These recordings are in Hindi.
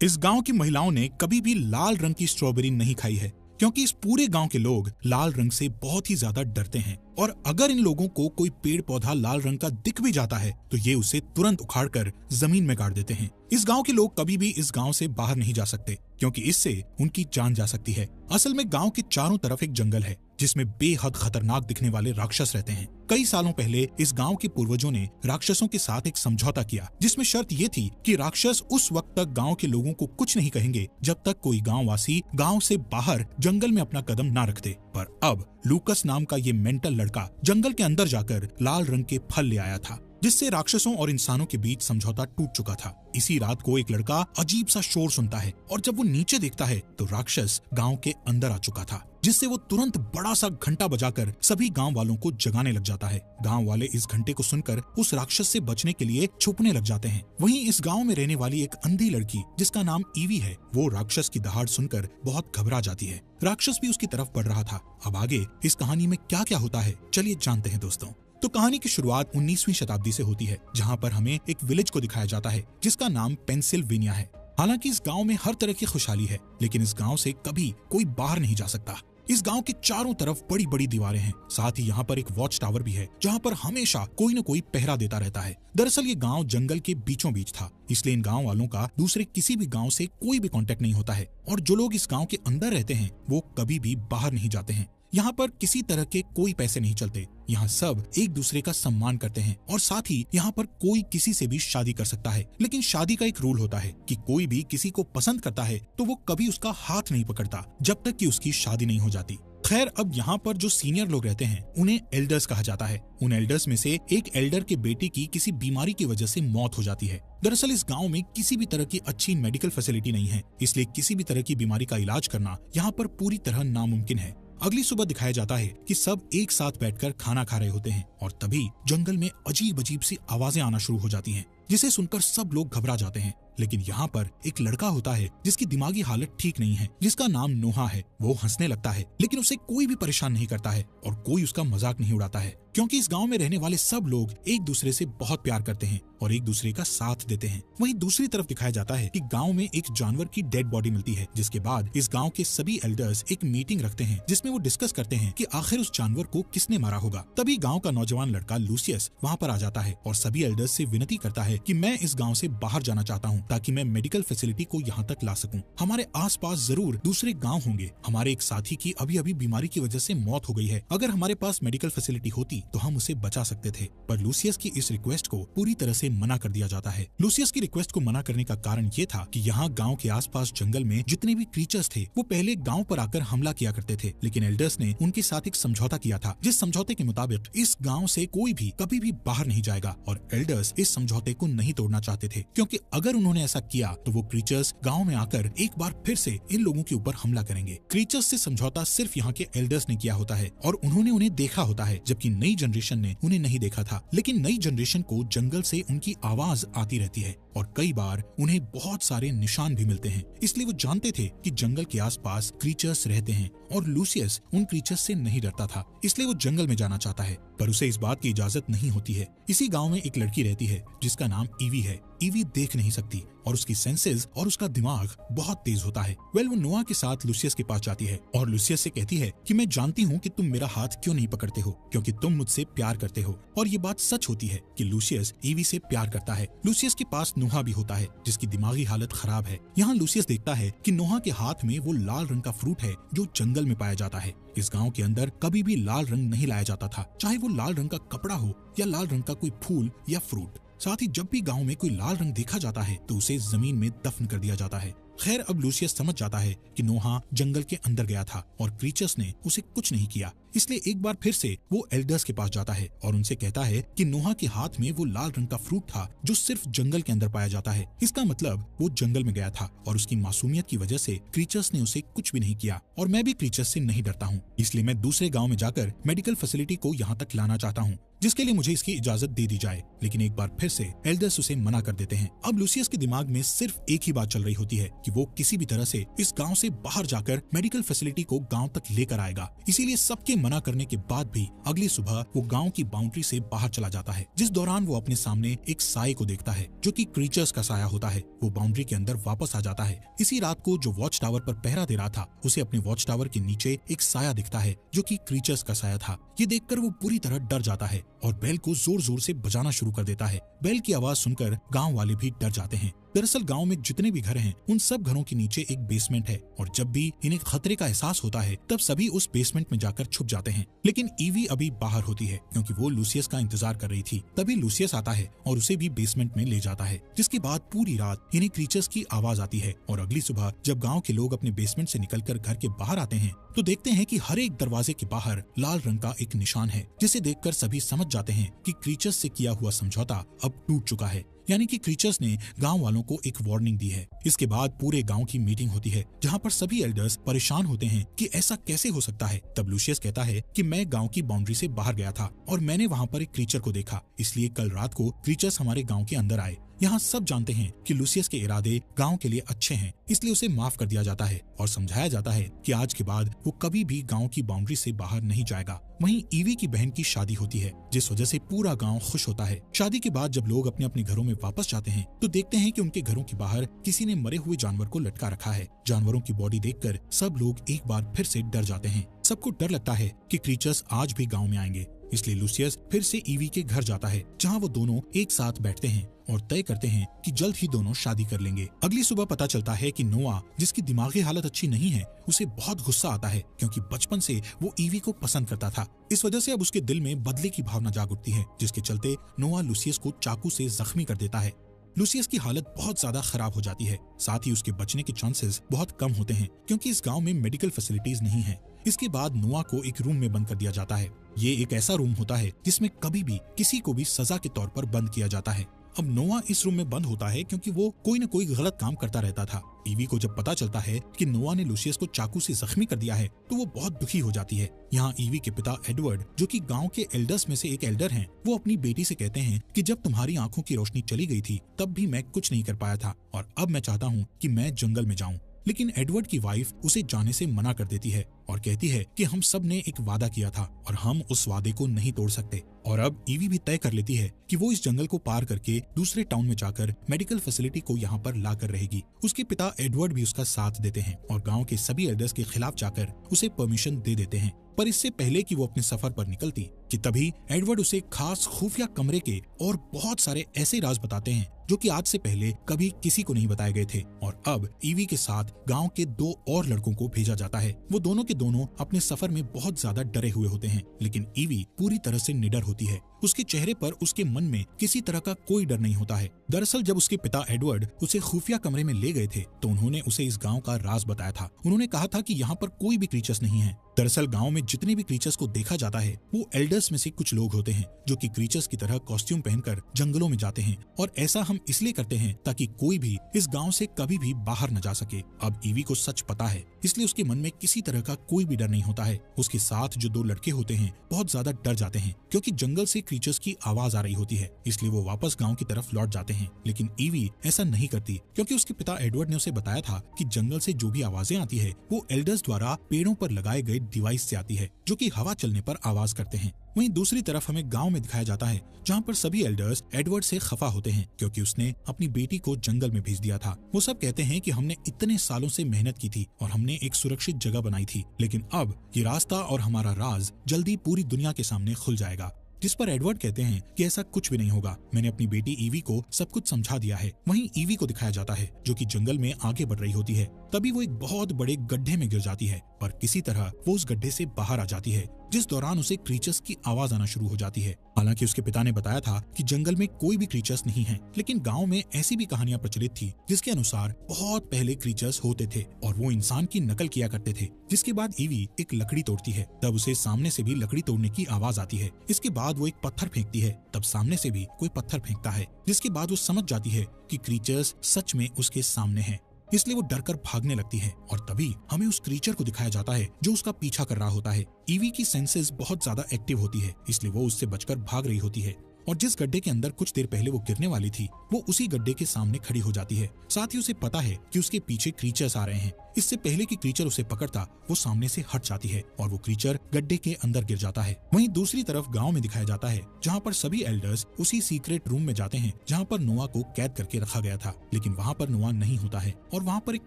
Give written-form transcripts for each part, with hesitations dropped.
इस गांव की महिलाओं ने कभी भी लाल रंग की स्ट्रॉबेरी नहीं खाई है, क्योंकि इस पूरे गांव के लोग लाल रंग से बहुत ही ज्यादा डरते हैं और अगर इन लोगों को कोई पेड़ पौधा लाल रंग का दिख भी जाता है तो ये उसे तुरंत उखाड़कर जमीन में गाड़ देते हैं। इस गांव के लोग कभी भी इस गांव से बाहर नहीं जा सकते, क्योंकि इससे उनकी जान जा सकती है। असल में गांव के चारों तरफ एक जंगल है जिसमें बेहद खतरनाक दिखने वाले राक्षस रहते हैं। कई सालों पहले इस गांव के पूर्वजों ने राक्षसों के साथ एक समझौता किया, जिसमें शर्त ये थी कि राक्षस उस वक्त तक गांव के लोगों को कुछ नहीं कहेंगे जब तक कोई गांव वासी गांव से बाहर जंगल में अपना कदम ना रख दे। पर अब लूकस नाम का ये मेंटल लड़का जंगल के अंदर जाकर लाल रंग के फल ले आया था, जिससे राक्षसों और इंसानों के बीच समझौता टूट चुका था। इसी रात को एक लड़का अजीब सा शोर सुनता है और जब वो नीचे देखता है तो राक्षस गांव के अंदर आ चुका था, जिससे वो तुरंत बड़ा सा घंटा बजाकर सभी गांव वालों को जगाने लग जाता है। गांव वाले इस घंटे को सुनकर उस राक्षस से बचने के लिए छुपने लग जाते हैं। वहीं इस गांव में रहने वाली एक अंधी लड़की जिसका नाम ईवी है, वो राक्षस की दहाड़ सुनकर बहुत घबरा जाती है। राक्षस भी उसकी तरफ बढ़ रहा था। अब आगे इस कहानी में क्या क्या होता है, चलिए जानते हैं दोस्तों। तो कहानी की शुरुआत 19वीं शताब्दी से होती है, जहाँ पर हमें एक विलेज को दिखाया जाता है जिसका नाम पेंसिल्वेनिया है। हालांकि इस गांव में हर तरह की खुशहाली है, लेकिन इस गांव से कभी कोई बाहर नहीं जा सकता। इस गांव के चारों तरफ बड़ी बड़ी दीवारें हैं, साथ ही यहाँ पर एक वॉच टावर भी है जहाँ पर हमेशा कोई न कोई पहरा देता रहता है। दरअसल ये गांव जंगल के बीचों बीच था, इसलिए इन गांव वालों का दूसरे किसी भी गांव से कोई भी कांटेक्ट नहीं होता है और जो लोग इस गांव के अंदर रहते हैं वो कभी भी बाहर नहीं जाते हैं। यहाँ पर किसी तरह के कोई पैसे नहीं चलते। यहाँ सब एक दूसरे का सम्मान करते हैं और साथ ही यहाँ पर कोई किसी से भी शादी कर सकता है, लेकिन शादी का एक रूल होता है कि कोई भी किसी को पसंद करता है तो वो कभी उसका हाथ नहीं पकड़ता जब तक कि उसकी शादी नहीं हो जाती। खैर, अब यहाँ पर जो सीनियर लोग रहते हैं उन्हें एल्डर्स कहा जाता है। उन एल्डर्स में से एक एल्डर के बेटे की किसी बीमारी की वजह से मौत हो जाती है। दरअसल इस गांव में किसी भी तरह की अच्छी मेडिकल फैसिलिटी नहीं है, इसलिए किसी भी तरह की बीमारी का इलाज करना यहाँ पर पूरी तरह नामुमकिन है। अगली सुबह दिखाया जाता है कि सब एक साथ बैठकर खाना खा रहे होते हैं और तभी जंगल में अजीब अजीब सी आवाजें आना शुरू हो जाती हैं, जिसे सुनकर सब लोग घबरा जाते हैं। लेकिन यहाँ पर एक लड़का होता है जिसकी दिमागी हालत ठीक नहीं है, जिसका नाम नोहा है। वो हंसने लगता है, लेकिन उसे कोई भी परेशान नहीं करता है और कोई उसका मजाक नहीं उड़ाता है, क्योंकि इस गांव में रहने वाले सब लोग एक दूसरे से बहुत प्यार करते हैं और एक दूसरे का साथ देते हैं। वहीं दूसरी तरफ दिखाया जाता है कि गांव में एक जानवर की डेड बॉडी मिलती है, जिसके बाद इस गांव के सभी एल्डर्स एक मीटिंग रखते हैं जिसमें वो डिस्कस करते हैं कि आखिर उस जानवर को किसने मारा होगा। तभी गांव का नौजवान लड़का लूसियस वहां पर आ जाता है और सभी एल्डर्स से विनती करता है कि मैं इस गाँव से बाहर जाना चाहता हूँ ताकि मैं मेडिकल फैसिलिटी को यहाँ तक ला सकूं। हमारे आसपास जरूर दूसरे गांव होंगे। हमारे एक साथी की अभी अभी बीमारी की वजह से मौत हो गई है। अगर हमारे पास मेडिकल फैसिलिटी होती तो हम उसे बचा सकते थे। पर लूसियस की इस रिक्वेस्ट को पूरी तरह से मना कर दिया जाता है। लूसियस की रिक्वेस्ट को मना करने का कारण ये था कि यहाँ गाँव के आसपास जंगल में जितने भी क्रीचर्स थे वो पहले गाँव पर आकर हमला किया करते थे, लेकिन एल्डर्स ने उनके साथ एक समझौता किया था, जिस समझौते के मुताबिक इस गाँव से कोई भी कभी भी बाहर नहीं जाएगा और एल्डर्स इस समझौते को नहीं तोड़ना चाहते थे, क्योंकि अगर उन्होंने ऐसा किया तो वो क्रीचर्स गांव में आकर एक बार फिर से इन लोगों के ऊपर हमला करेंगे। क्रीचर्स से समझौता सिर्फ यहाँ के एल्डर्स ने किया होता है और उन्होंने उन्हें देखा होता है, जबकि नई जनरेशन ने उन्हें नहीं देखा था। लेकिन नई जनरेशन को जंगल से उनकी आवाज आती रहती है और कई बार उन्हें बहुत सारे निशान भी मिलते हैं, इसलिए वो जानते थे कि जंगल के आसपास क्रीचर्स रहते हैं और लूसियस उन क्रीचर्स से नहीं डरता था, इसलिए वो जंगल में जाना चाहता है, पर उसे इस बात की इजाजत नहीं होती है। इसी गांव में एक लड़की रहती है जिसका नाम ईवी है। ईवी देख नहीं सकती और उसकी सेंसेस और उसका दिमाग बहुत तेज होता है। वो नोआ के साथ लूसियस के पास जाती है और लूसियस से कहती है कि मैं जानती हूँ कि तुम मेरा हाथ क्यों नहीं पकड़ते हो, क्योंकि तुम मुझसे प्यार करते हो। और ये बात सच होती है कि लूसियस ईवी से प्यार करता है। लूसियस के पास नोहा भी होता है जिसकी दिमागी हालत खराब है। यहाँ लूसियस देखता है कि नोहा के हाथ में वो लाल रंग का फ्रूट है जो जंगल में पाया जाता है। इस गांव के अंदर कभी भी लाल रंग नहीं लाया जाता था, चाहे वो लाल रंग का कपड़ा हो या लाल रंग का कोई फूल या फ्रूट। साथ ही जब भी गांव में कोई लाल रंग देखा जाता है तो उसे जमीन में दफन कर दिया जाता है। खैर, अब लूसियस समझ जाता है कि नोहा जंगल के अंदर गया था और क्रीचर्स ने उसे कुछ नहीं किया, इसलिए एक बार फिर से वो एल्डर्स के पास जाता है और उनसे कहता है कि नोहा के हाथ में वो लाल रंग का फ्रूट था जो सिर्फ जंगल के अंदर पाया जाता है। इसका मतलब वो जंगल में गया था और उसकी मासूमियत की वजह से क्रीचर्स ने उसे कुछ भी नहीं किया और मैं भी क्रीचर्स से नहीं डरता हूँ, इसलिए मैं दूसरे गाँव में जाकर मेडिकल फैसिलिटी को यहाँ तक लाना चाहता हूँ, जिसके लिए मुझे इसकी इजाजत दे दी जाए। लेकिन एक बार फिर से एल्डर्स उसे मना कर देते हैं। अब लूसियस के दिमाग में सिर्फ एक ही बात चल रही होती है कि वो किसी भी तरह से इस गांव से बाहर जाकर मेडिकल फैसिलिटी को गांव तक लेकर आएगा। इसीलिए सबके मना करने के बाद भी अगली सुबह वो गांव की बाउंड्री से बाहर चला जाता है, जिस दौरान वो अपने सामने एक साए को देखता है जो कि क्रीचर्स का साया होता है। वो बाउंड्री के अंदर वापस आ जाता है। इसी रात को जो वॉच टावर पर पहरा दे रहा था, उसे अपने वॉच टावर के नीचे एक साया दिखता है जो कि क्रीचर्स का साया था। ये देखकर वो पूरी तरह डर जाता है और बेल को जोर जोर से बजाना शुरू कर देता है। बेल की आवाज सुनकर गांव वाले भी डर जाते हैं। दरअसल गांव में जितने भी घर हैं, उन सब घरों के नीचे एक बेसमेंट है और जब भी इन्हें खतरे का एहसास होता है तब सभी उस बेसमेंट में जाकर छुप जाते हैं। लेकिन ईवी अभी बाहर होती है क्योंकि वो लूसियस का इंतजार कर रही थी। तभी लूसियस आता है और उसे भी बेसमेंट में ले जाता है, जिसके बाद पूरी रात इन्हें क्रीचर्स की आवाज आती है। और अगली सुबह जब गाँव के लोग अपने बेसमेंट से निकलकर घर के बाहर आते हैं तो देखते हैं कि हर एक दरवाजे के बाहर लाल रंग का एक निशान है, जिसे देखकर सभी समझ जाते हैं कि क्रीचर्स से किया हुआ समझौता अब टूट चुका है, यानी कि क्रीचर्स ने गांव वालों को एक वार्निंग दी है। इसके बाद पूरे गांव की मीटिंग होती है जहां पर सभी एल्डर्स परेशान होते हैं कि ऐसा कैसे हो सकता है। तब लूसियस कहता है कि मैं गांव की बाउंड्री से बाहर गया था और मैंने वहां पर एक क्रीचर को देखा, इसलिए कल रात को क्रीचर्स हमारे गांव के अंदर आए। यहाँ सब जानते हैं कि लूसियस के इरादे गांव के लिए अच्छे हैं, इसलिए उसे माफ कर दिया जाता है और समझाया जाता है कि आज के बाद वो कभी भी गांव की बाउंड्री से बाहर नहीं जाएगा। वहीं ईवी की बहन की शादी होती है, जिस वजह से पूरा गांव खुश होता है। शादी के बाद जब लोग अपने अपने घरों में वापस जाते हैं तो देखते हैं कि उनके घरों के बाहर किसी ने मरे हुए जानवर को लटका रखा है। जानवरों की बॉडी देखकर सब लोग एक बार फिर से डर जाते हैं। सबको डर लगता है कि क्रीचर्स आज भी गाँव में आएंगे, इसलिए लूसियस फिर से ईवी के घर जाता है जहाँ वो दोनों एक साथ बैठते हैं और तय करते हैं कि जल्द ही दोनों शादी कर लेंगे। अगली सुबह पता चलता है कि नोआ, जिसकी दिमागी हालत अच्छी नहीं है, उसे बहुत गुस्सा आता है क्योंकि बचपन से वो ईवी को पसंद करता था। इस वजह से अब उसके दिल में बदले की भावना जाग उठती है, जिसके चलते नोआ लूसियस को चाकू से जख्मी कर देता है। लूसियस की हालत बहुत ज्यादा खराब हो जाती है, साथ ही उसके बचने के चांसेस बहुत कम होते हैं क्योंकि इस गांव में मेडिकल फैसिलिटीज नहीं है। इसके बाद नोआ को एक रूम में बंद कर दिया जाता है। ये एक ऐसा रूम होता है जिसमें कभी भी किसी को भी सजा के तौर पर बंद किया जाता है। अब नोआ इस रूम में बंद होता है क्योंकि वो कोई न कोई गलत काम करता रहता था। ईवी को जब पता चलता है कि नोआ ने लूसियस को चाकू से जख्मी कर दिया है तो वो बहुत दुखी हो जाती है। यहाँ ईवी के पिता एडवर्ड, जो कि गांव के एल्डर्स में से एक एल्डर हैं, वो अपनी बेटी से कहते हैं कि जब तुम्हारी आंखों की रोशनी चली गई थी तब भी मैं कुछ नहीं कर पाया था और अब मैं चाहता हूँ कि मैं जंगल में जाऊँ। लेकिन एडवर्ड की वाइफ उसे जाने से मना कर देती है और कहती है कि हम सब ने एक वादा किया था और हम उस वादे को नहीं तोड़ सकते। और अब ईवी भी तय कर लेती है कि वो इस जंगल को पार करके दूसरे टाउन में जाकर मेडिकल फैसिलिटी को यहाँ पर ला कर रहेगी। उसके पिता एडवर्ड भी उसका साथ देते हैं और गांव के सभी एल्डर्स के खिलाफ जाकर उसे परमिशन दे देते हैं। पर इससे पहले कि वो अपने सफर पर निकलती कि तभी एडवर्ड उसे खास खुफिया कमरे के और बहुत सारे ऐसे राज बताते हैं जो कि आज से पहले कभी किसी को नहीं बताए गए थे। और अब ईवी के साथ गांव के 2 और लड़कों को भेजा जाता है। वो दोनों के दोनों अपने सफर में बहुत ज्यादा डरे हुए होते हैं, लेकिन ईवी पूरी तरह से निडर होती है। उसके चेहरे पर, उसके मन में किसी तरह का कोई डर नहीं होता है। दरअसल जब उसके पिता एडवर्ड उसे खुफिया कमरे में ले गए थे तो उन्होंने उसे इस गांव का राज बताया था। उन्होंने कहा था कि यहाँ पर कोई भी क्रीचर्स नहीं है। दरअसल गांव में जितने भी क्रीचर्स को देखा जाता है वो एल्डर्स में से कुछ लोग होते हैं जो कि क्रीचर्स की तरह कॉस्ट्यूम पहनकर जंगलों में जाते हैं, और ऐसा हम इसलिए करते हैं ताकि कोई भी इस गांव से कभी भी बाहर न जा सके। अब ईवी को सच पता है, इसलिए उसके मन में किसी तरह का कोई भी डर नहीं होता है। उसके साथ जो 2 लड़के होते हैं बहुत ज्यादा डर जाते हैं क्योंकि जंगल से क्रीचर्स की आवाज आ रही होती है, इसलिए वो वापस गाँव की तरफ लौट जाते हैं। लेकिन ईवी ऐसा नहीं करती क्योंकि उसके पिता एडवर्ड ने उसे बताया था कि जंगल से जो भी आवाजें आती है वो एल्डर्स द्वारा पेड़ों पर लगाए गए डिवाइस से आती है जो कि हवा चलने पर आवाज करते हैं। वहीं दूसरी तरफ हमें गांव में दिखाया जाता है जहां पर सभी एल्डर्स एडवर्ड से खफा होते हैं क्योंकि उसने अपनी बेटी को जंगल में भेज दिया था। वो सब कहते हैं कि हमने इतने सालों से मेहनत की थी और हमने एक सुरक्षित जगह बनाई थी, लेकिन अब ये रास्ता और हमारा राज जल्दी पूरी दुनिया के सामने खुल जाएगा। जिस पर एडवर्ड कहते हैं कि ऐसा कुछ भी नहीं होगा, मैंने अपनी बेटी ईवी को सब कुछ समझा दिया है। वहीं ईवी को दिखाया जाता है जो कि जंगल में आगे बढ़ रही होती है। तभी वो एक बहुत बड़े गड्ढे में गिर जाती है, पर किसी तरह वो उस गड्ढे से बाहर आ जाती है, जिस दौरान उसे क्रीचर्स की आवाज आना शुरू हो जाती है। हालांकि उसके पिता ने बताया था कि जंगल में कोई भी क्रीचर्स नहीं है, लेकिन गांव में ऐसी भी कहानियां प्रचलित थी जिसके अनुसार बहुत पहले क्रीचर्स होते थे और वो इंसान की नकल किया करते थे। जिसके बाद ईवी एक लकड़ी तोड़ती है, तब उसे सामने से भी लकड़ी तोड़ने की आवाज आती है। इसके बाद वो एक पत्थर फेंकती है, तब सामने से भी कोई पत्थर फेंकता है, जिसके बाद वो समझ जाती है कि क्रीचर्स सच में उसके सामने हैं। इसलिए वो डरकर भागने लगती है और तभी हमें उस क्रीचर को दिखाया जाता है जो उसका पीछा कर रहा होता है। ईवी की सेंसेस बहुत ज्यादा एक्टिव होती है, इसलिए वो उससे बचकर भाग रही होती है। और जिस गड्ढे के अंदर कुछ देर पहले वो गिरने वाली थी वो उसी गड्ढे के सामने खड़ी हो जाती है। साथ ही उसे पता है कि उसके पीछे क्रीचर्स आ रहे हैं। इससे पहले कि क्रीचर उसे पकड़ता वो सामने से हट जाती है और वो क्रीचर गड्ढे के अंदर गिर जाता है। वहीं दूसरी तरफ गांव में दिखाया जाता है जहां पर सभी एल्डर्स उसी सीक्रेट रूम में जाते हैं जहां पर नोआ को कैद करके रखा गया था, लेकिन वहां पर नोआ नहीं होता है और वहां पर एक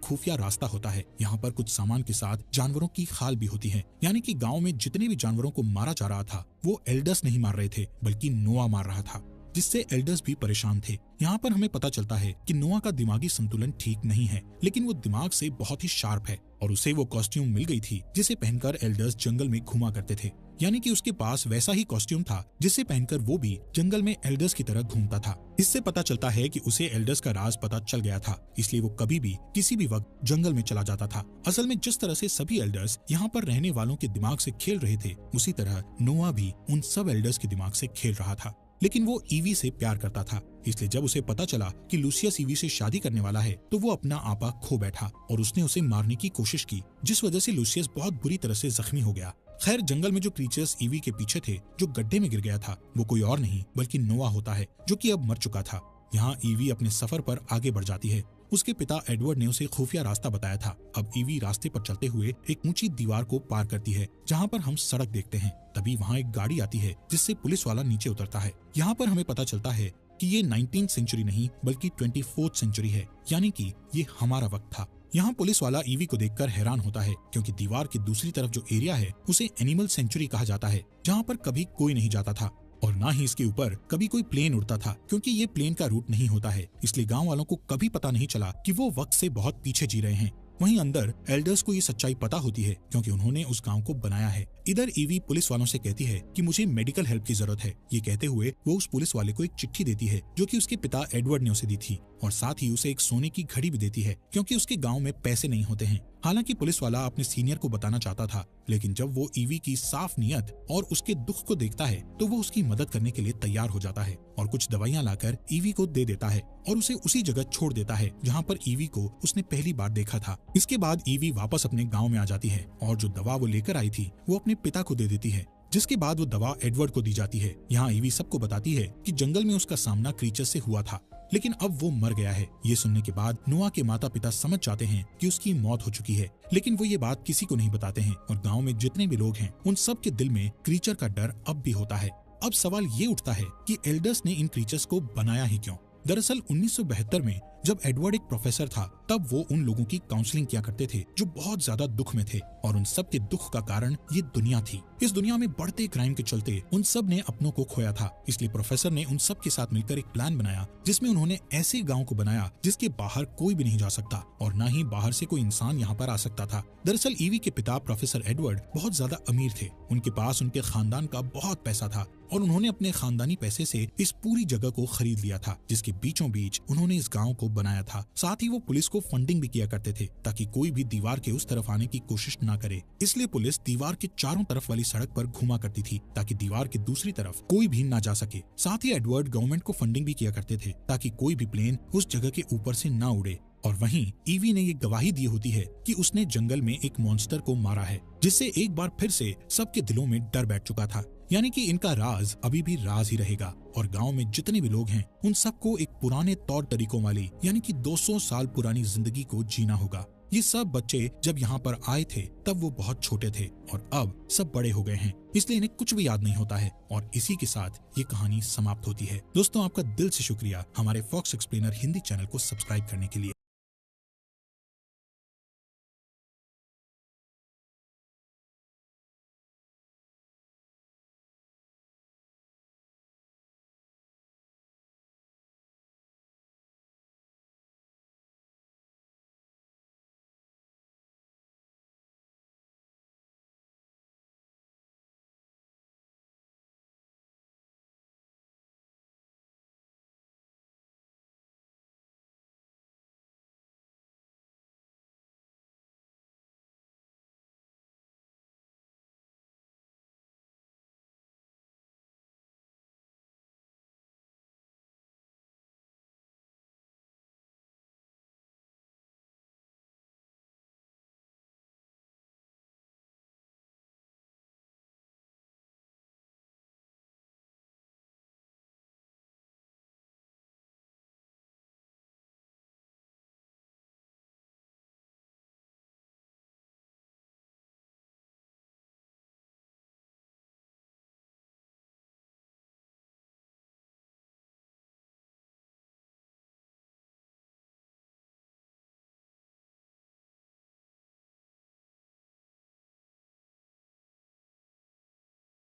खुफिया रास्ता होता है। यहाँ पर कुछ सामान के साथ जानवरों की खाल भी होती है, यानी कि गाँव में जितने भी जानवरों को मारा जा रहा था वो एल्डर्स नहीं मार रहे थे बल्कि नोआ मार रहा था, जिससे एल्डर्स भी परेशान थे। यहाँ पर हमें पता चलता है कि नोआ का दिमागी संतुलन ठीक नहीं है, लेकिन वो दिमाग से बहुत ही शार्प है और उसे वो कॉस्ट्यूम मिल गई थी जिसे पहनकर एल्डर्स जंगल में घुमा करते थे, यानी कि उसके पास वैसा ही कॉस्ट्यूम था जिसे पहनकर वो भी जंगल में एल्डर्स की तरह घूमता था। इससे पता चलता है कि उसे एल्डर्स का राज पता चल गया था, इसलिए वो कभी भी किसी भी वक्त जंगल में चला जाता था। असल में जिस तरह से सभी एल्डर्स यहाँ पर रहने वालों के दिमाग से खेल रहे थे, उसी तरह नोआ भी उन सब एल्डर्स के दिमाग से खेल रहा था। लेकिन वो ईवी से प्यार करता था, इसलिए जब उसे पता चला कि लूसियस ईवी से शादी करने वाला है तो वो अपना आपा खो बैठा और उसने उसे मारने की कोशिश की, जिस वजह से लूसियस बहुत बुरी तरह से जख्मी हो गया। खैर जंगल में जो क्रीचर्स ईवी के पीछे थे, जो गड्ढे में गिर गया था, वो कोई और नहीं बल्कि नोआ होता है जो कि अब मर चुका था। यहाँ ईवी अपने सफर पर आगे बढ़ जाती है। उसके पिता एडवर्ड ने उसे खुफिया रास्ता बताया था। अब ईवी रास्ते पर चलते हुए एक ऊंची दीवार को पार करती है जहाँ पर हम सड़क देखते हैं। तभी वहाँ एक गाड़ी आती है जिससे पुलिस वाला नीचे उतरता है। यहाँ पर हमें पता चलता है कि ये 19th सेंचुरी नहीं बल्कि 24th सेंचुरी है, यानी कि ये हमारा वक्त था। यहाँ पुलिस वाला ईवी को देखकर हैरान होता है क्योंकि दीवार की दूसरी तरफ जो एरिया है उसे एनिमल सेंचुरी कहा जाता है, जहाँ पर कभी कोई नहीं जाता था और ना ही इसके ऊपर कभी कोई प्लेन उड़ता था, क्योंकि ये प्लेन का रूट नहीं होता है। इसलिए गांव वालों को कभी पता नहीं चला कि वो वक्त से बहुत पीछे जी रहे हैं। वहीं अंदर एल्डर्स को ये सच्चाई पता होती है क्योंकि उन्होंने उस गांव को बनाया है। इधर ईवी पुलिस वालों से कहती है कि मुझे मेडिकल हेल्प की जरूरत है। ये कहते हुए वो उस पुलिस वाले को एक चिट्ठी देती है जो कि उसके पिता एडवर्ड ने उसे दी थी और साथ ही उसे एक सोने की घड़ी भी देती है क्योंकि उसके गांव में पैसे नहीं होते हैं। हालांकि पुलिस वाला अपने सीनियर को बताना चाहता था, लेकिन जब वो ईवी की साफ नियत और उसके दुख को देखता है तो वो उसकी मदद करने के लिए तैयार हो जाता है और कुछ दवाइयां लाकर ईवी को दे देता है और उसे उसी जगह छोड़ देता है जहाँ पर ईवी को उसने पहली बार देखा था। इसके बाद ईवी वापस अपने गाँव में आ जाती है और जो दवा वो लेकर आई थी वो अपने पिता को दे देती है, जिसके बाद वो दवा एडवर्ड को दी जाती है। यहाँ ईवी सबको बताती है कि जंगल में उसका सामना क्रीचर से हुआ था, लेकिन अब वो मर गया है। ये सुनने के बाद नोआ के माता पिता समझ जाते हैं कि उसकी मौत हो चुकी है, लेकिन वो ये बात किसी को नहीं बताते हैं और गांव में जितने भी लोग हैं उन सब के दिल में क्रीचर का डर अब भी होता है। अब सवाल ये उठता है कि एल्डर्स ने इन क्रीचर्स को बनाया ही क्यों? दरअसल 1972 में जब एडवर्ड एक प्रोफेसर था तब वो उन लोगों की काउंसलिंग किया करते थे जो बहुत ज्यादा दुख में थे और उन सब के दुख का कारण ये दुनिया थी। इस दुनिया में बढ़ते क्राइम के चलते उन सब ने अपनों को खोया था, इसलिए प्रोफेसर ने उन सब के साथ मिलकर एक प्लान बनाया जिसमें उन्होंने ऐसे गाँव को बनाया जिसके बाहर कोई भी नहीं जा सकता और न ही बाहर से कोई इंसान यहाँ पर आ सकता था। दरअसल ईवी के पिता प्रोफेसर एडवर्ड बहुत ज्यादा अमीर थे, उनके पास उनके खानदान का बहुत पैसा था और उन्होंने अपने खानदानी पैसे से इस पूरी जगह को खरीद लिया था जिसके बीचों बीच उन्होंने इस गांव को बनाया था। साथ ही वो पुलिस को फंडिंग भी किया करते थे ताकि कोई भी दीवार के उस तरफ आने की कोशिश ना करे। इसलिए पुलिस दीवार के चारों तरफ वाली सड़क पर घुमा करती थी ताकि दीवार की दूसरी तरफ कोई भी ना जा सके। साथ ही एडवर्ड गवर्नमेंट को फंडिंग भी किया करते थे ताकि कोई भी प्लेन उस जगह के ऊपर से ना उड़े। और वहीं ईवी ने ये गवाही दी होती है कि उसने जंगल में एक मॉन्स्टर को मारा है, जिससे एक बार फिर से सबके दिलों में डर बैठ चुका था। यानी कि इनका राज अभी भी राज ही रहेगा और गांव में जितने भी लोग हैं उन सबको एक पुराने तौर तरीकों वाली यानी कि 200 साल पुरानी जिंदगी को जीना होगा। ये सब बच्चे जब यहाँ पर आए थे तब वो बहुत छोटे थे और अब सब बड़े हो गए हैं, इसलिए इन्हें कुछ भी याद नहीं होता है और इसी के साथ ये कहानी समाप्त होती है। दोस्तों, आपका दिल से शुक्रिया हमारे फॉक्स एक्सप्लेनर हिंदी चैनल को सब्सक्राइब करने के लिए।